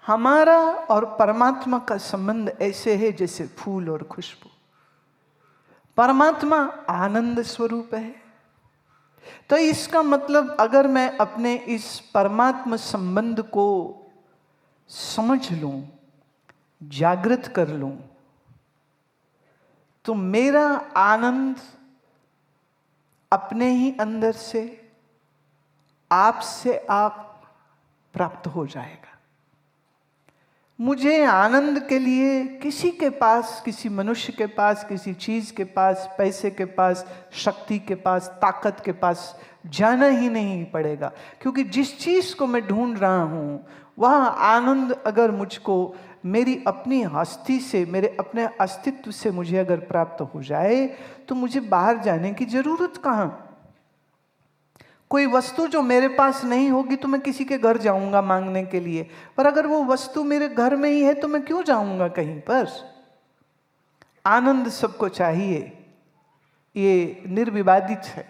हमारा और परमात्मा का संबंध ऐसे है जैसे फूल और खुशबू। परमात्मा आनंद स्वरूप है। तो इसका मतलब अगर मैं अपने इस परमात्मा संबंध को समझ लूं, जागृत कर लूं, तो मेरा आनंद अपने ही अंदर से आप से आप प्राप्त हो जाएगा। मुझे आनंद के लिए किसी के पास, किसी मनुष्य के पास, किसी चीज के पास, पैसे के पास, शक्ति के पास, ताकत के पास जाना ही नहीं पड़ेगा, क्योंकि जिस चीज को मैं ढूंढ रहा हूं वह आनंद अगर मुझको मेरी अपनी हस्ती से, मेरे अपने अस्तित्व से मुझे अगर प्राप्त हो जाए तो मुझे बाहर जाने की जरूरत कहां। कोई वस्तु जो मेरे पास नहीं होगी तो मैं किसी के घर जाऊंगा मांगने के लिए, पर अगर वो वस्तु मेरे घर में ही है तो मैं क्यों जाऊंगा कहीं पर। आनंद सबको चाहिए, ये निर्विवादित है।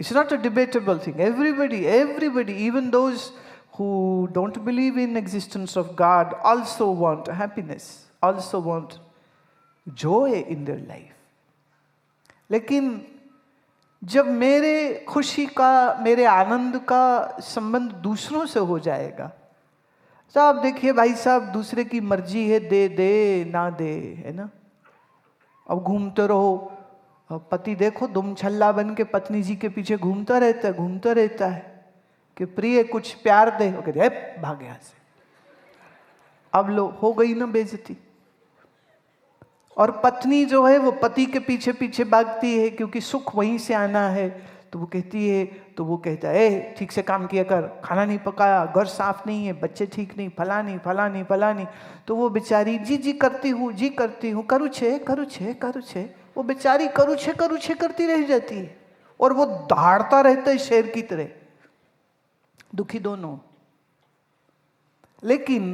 It's not a debatable thing. Everybody even those who don't believe in existence of God also want happiness, also want joy in their life. लेकिन जब मेरे खुशी का, मेरे आनंद का संबंध दूसरों से हो जाएगा, तो आप देखिए भाई साहब, दूसरे की मर्जी है, दे दे ना दे, है ना। अब घूमते रहो, पति देखो दुम छल्ला बन के पत्नी जी के पीछे घूमता रहता है कि प्रिय कुछ प्यार दे, वो कहते भाग यहां से। अब लो हो गई ना बेइज्जती। और पत्नी जो है वो पति के पीछे पीछे भागती है क्योंकि सुख वहीं से आना है। तो वो कहती है, तो वो कहता है ठीक से काम किया कर, खाना नहीं पकाया, घर साफ नहीं है, बच्चे ठीक नहीं, फलानी। तो वो बेचारी जी करती हूँ, करू छे। वो बेचारी करू छे करती रह जाती है और वो दहाड़ता रहता है शेर की तरह, दुखी दोनों। लेकिन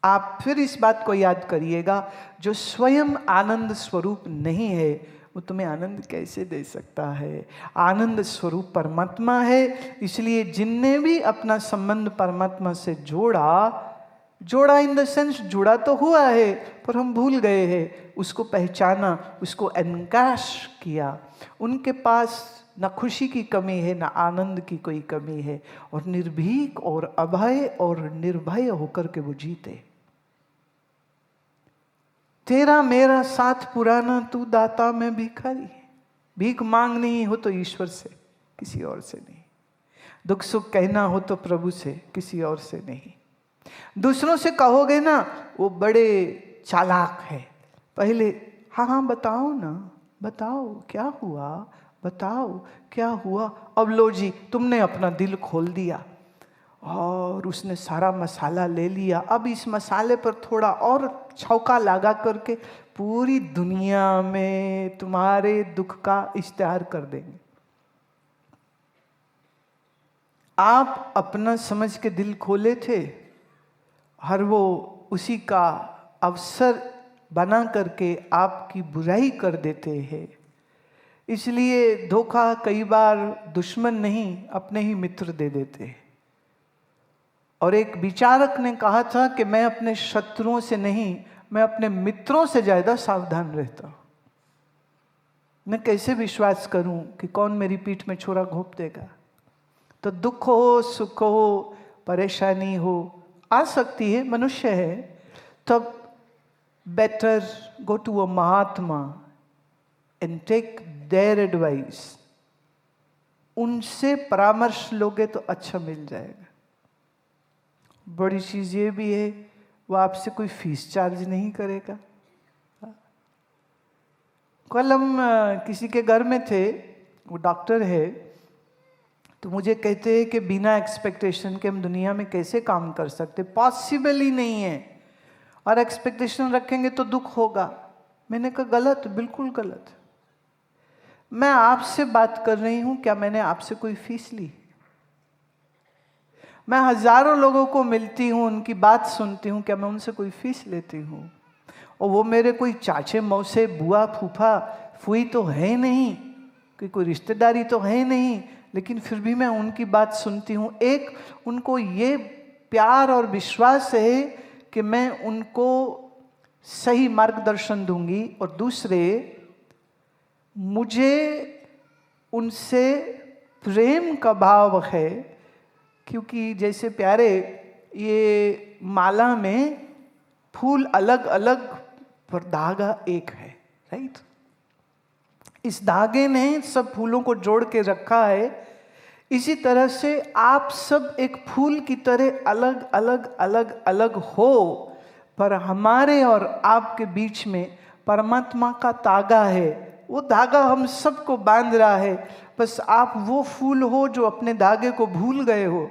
आप फिर इस बात को याद करिएगा, जो स्वयं आनंद स्वरूप नहीं है वो तुम्हें आनंद कैसे दे सकता है। आनंद स्वरूप परमात्मा है। इसलिए जिनने भी अपना संबंध परमात्मा से जोड़ा इन द सेंस जुड़ा तो हुआ है, पर हम भूल गए हैं, उसको पहचाना, उसको एनकैश किया, उनके पास न खुशी की कमी है, न आनंद की कोई कमी है, और निर्भीक और अभय और निर्भय होकर के वो जीते। तेरा मेरा साथ पुराना, तू दाता मैं भिखारी। भीख मांगनी हो तो ईश्वर से, किसी और से नहीं। दुख सुख कहना हो तो प्रभु से, किसी और से नहीं। दूसरों से कहोगे ना, वो बड़े चालाक है। पहले हाँ बताओ ना, बताओ क्या हुआ, बताओ क्या हुआ। अब लो जी, तुमने अपना दिल खोल दिया और उसने सारा मसाला ले लिया। अब इस मसाले पर थोड़ा और छौका लगा करके पूरी दुनिया में तुम्हारे दुख का इश्तिहार कर देंगे। आप अपना समझ के दिल खोले थे, हर वो उसी का अवसर बना करके आपकी बुराई कर देते हैं। इसलिए धोखा कई बार दुश्मन नहीं, अपने ही मित्र दे देते हैं। और एक विचारक ने कहा था कि मैं अपने शत्रुओं से नहीं, मैं अपने मित्रों से ज्यादा सावधान रहता हूं। मैं कैसे विश्वास करूं कि कौन मेरी पीठ में छुरा घोंप देगा। तो दुख हो, सुख हो, परेशानी हो, आ सकती है, मनुष्य है। तब better go to a mahatma and take their advice. उनसे परामर्श लोगे तो अच्छा मिल जाएगा। बड़ी चीज ये भी है, वो आपसे कोई फीस चार्ज नहीं करेगा। कल हम किसी के घर में थे, वो डॉक्टर है, तो मुझे कहते हैं कि बिना एक्सपेक्टेशन के हम दुनिया में कैसे काम कर सकते, पॉसिबल ही नहीं है, और एक्सपेक्टेशन रखेंगे तो दुख होगा। मैंने कहा गलत, बिल्कुल गलत। मैं आपसे बात कर रही हूं, क्या मैंने आपसे कोई फीस ली? मैं हजारों लोगों को मिलती हूं, उनकी बात सुनती हूं, क्या मैं उनसे कोई फीस लेती हूं? और वो मेरे कोई चाचे मौसे बुआ फूफा फूई तो है नहीं, कोई रिश्तेदारी तो है नहीं, लेकिन फिर भी मैं उनकी बात सुनती हूं। एक उनको ये प्यार और विश्वास है कि मैं उनको सही मार्गदर्शन दूंगी, और दूसरे मुझे उनसे प्रेम का भाव है, क्योंकि जैसे प्यारे ये माला में फूल अलग अलग पर धागा एक है, राइट। इस धागे ने सब फूलों को जोड़ के रखा है। इसी तरह से आप सब एक फूल की तरह अलग अलग अलग अलग हो, पर हमारे और आपके बीच में परमात्मा का धागा है। वो धागा हम सबको बांध रहा है, बस आप वो फूल हो जो अपने धागे को भूल गए हो।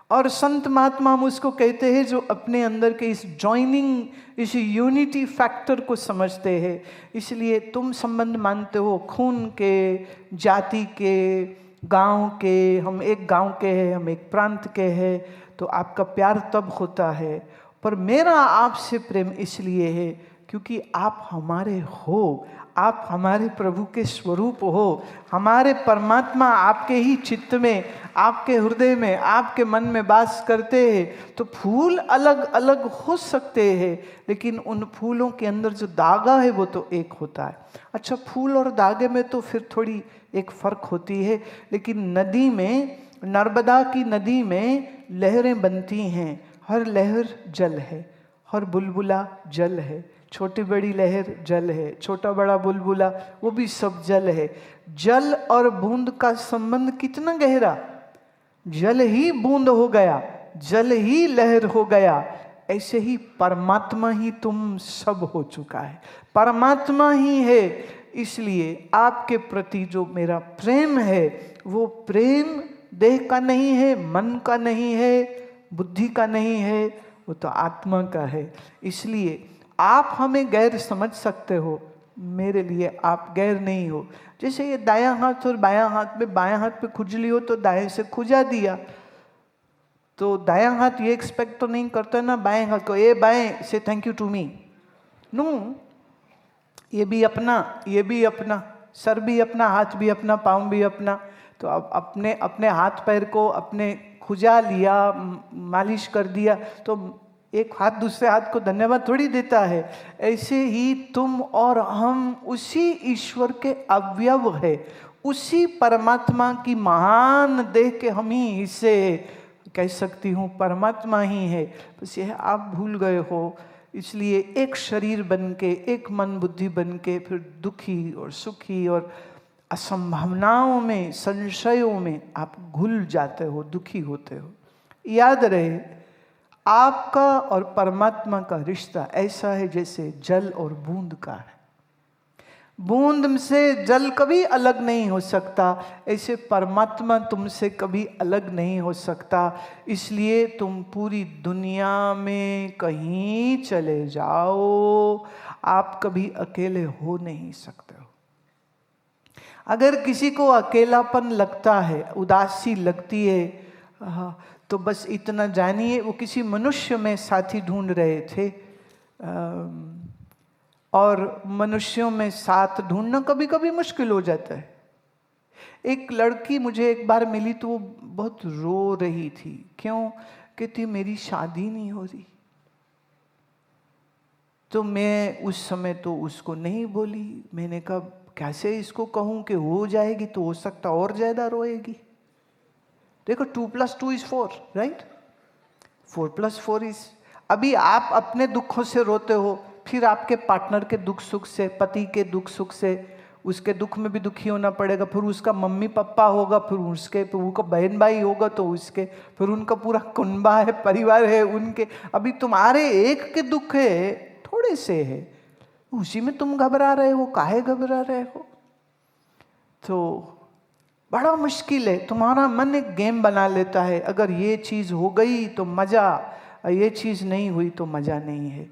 और संत महात्मा हम उसको कहते हैं जो अपने अंदर के इस जॉइनिंग, इस यूनिटी फैक्टर को समझते हैं। इसलिए तुम संबंध मानते हो खून के, जाति के, गांव के, हम एक गांव के हैं, हम एक प्रांत के हैं, तो आपका प्यार तब होता है। पर मेरा आपसे प्रेम इसलिए है क्योंकि आप हमारे हो, आप हमारे प्रभु के स्वरूप हो, हमारे परमात्मा आपके ही चित्त में, आपके हृदय में, आपके मन में वास करते हैं। तो फूल अलग अलग हो सकते हैं, लेकिन उन फूलों के अंदर जो धागा है वो तो एक होता है। अच्छा, फूल और धागे में तो फिर थोड़ी एक फर्क होती है, लेकिन नदी में, नर्मदा की नदी में लहरें बनती हैं। हर लहर जल है, हर बुलबुला जल है, छोटी बड़ी लहर जल है, छोटा बड़ा बुलबुला वो भी सब जल है। जल और बूंद का संबंध कितना गहरा, जल ही बूंद हो गया, जल ही लहर हो गया। ऐसे ही परमात्मा ही तुम सब हो चुका है, परमात्मा ही है। इसलिए आपके प्रति जो मेरा प्रेम है वो प्रेम देह का नहीं है, मन का नहीं है, बुद्धि का नहीं है, वो तो आत्मा का है। इसलिए आप हमें गैर समझ सकते हो, मेरे लिए आप गैर नहीं हो। जैसे ये दायां हाथ और बायां हाथ में, बायां हाथ पे खुजली हो तो दाएं से खुजा दिया, तो दायां हाथ ये एक्सपेक्ट तो नहीं करता ना बाएं हाथ को, ए बाएं से thank you to me. No, ये भी अपना, ये भी अपना, सर भी अपना, हाथ भी अपना, पाँव भी अपना। तो अब अपने अपने हाथ पैर को अपने खुजा लिया, मालिश कर दिया, तो एक हाथ दूसरे हाथ को धन्यवाद थोड़ी देता है। ऐसे ही तुम और हम उसी ईश्वर के अवयव है, उसी परमात्मा की महान देह के हम ही हिस्से, कह सकती हूँ परमात्मा ही है। बस यह आप भूल गए हो। इसलिए एक शरीर बन के, एक मन बुद्धि बन के फिर दुखी और सुखी और असंभावनाओं में, संशयों में आप घुल जाते हो, दुखी होते हो। याद रहे, आपका और परमात्मा का रिश्ता ऐसा है जैसे जल और बूंद का है। बूंद से जल कभी अलग नहीं हो सकता, ऐसे परमात्मा तुमसे कभी अलग नहीं हो सकता। इसलिए तुम पूरी दुनिया में कहीं चले जाओ, आप कभी अकेले हो नहीं सकते हो। अगर किसी को अकेलापन लगता है, उदासी लगती है, तो बस इतना जानिए वो किसी मनुष्य में साथी ढूंढ रहे थे। और मनुष्यों में साथ ढूंढना कभी कभी मुश्किल हो जाता है। एक लड़की मुझे एक बार मिली तो वो बहुत रो रही थी। क्यों? कहती मेरी शादी नहीं हो रही। तो मैं उस समय तो उसको नहीं बोली। मैंने कहा कैसे इसको कहूँ कि हो जाएगी, तो हो सकता और ज़्यादा रोएगी। देखो 2 + 2 = 4, राइट? 4 + 4 इज, अभी आप अपने दुखों से रोते हो, फिर आपके पार्टनर के दुख सुख से, पति के दुख सुख से, उसके दुख में भी दुखी होना पड़ेगा। फिर उसका मम्मी पापा होगा, फिर उसके, फिर उनका बहन भाई होगा तो उसके, फिर उनका पूरा कुनबा है, परिवार है उनके। अभी तुम्हारे एक के दुख है, थोड़े से है, उसी में तुम घबरा रहे हो। काहे घबरा रहे हो? तो बड़ा मुश्किल है। तुम्हारा मन एक गेम बना लेता है, अगर ये चीज़ हो गई तो मज़ा, ये चीज़ नहीं हुई तो मज़ा नहीं है।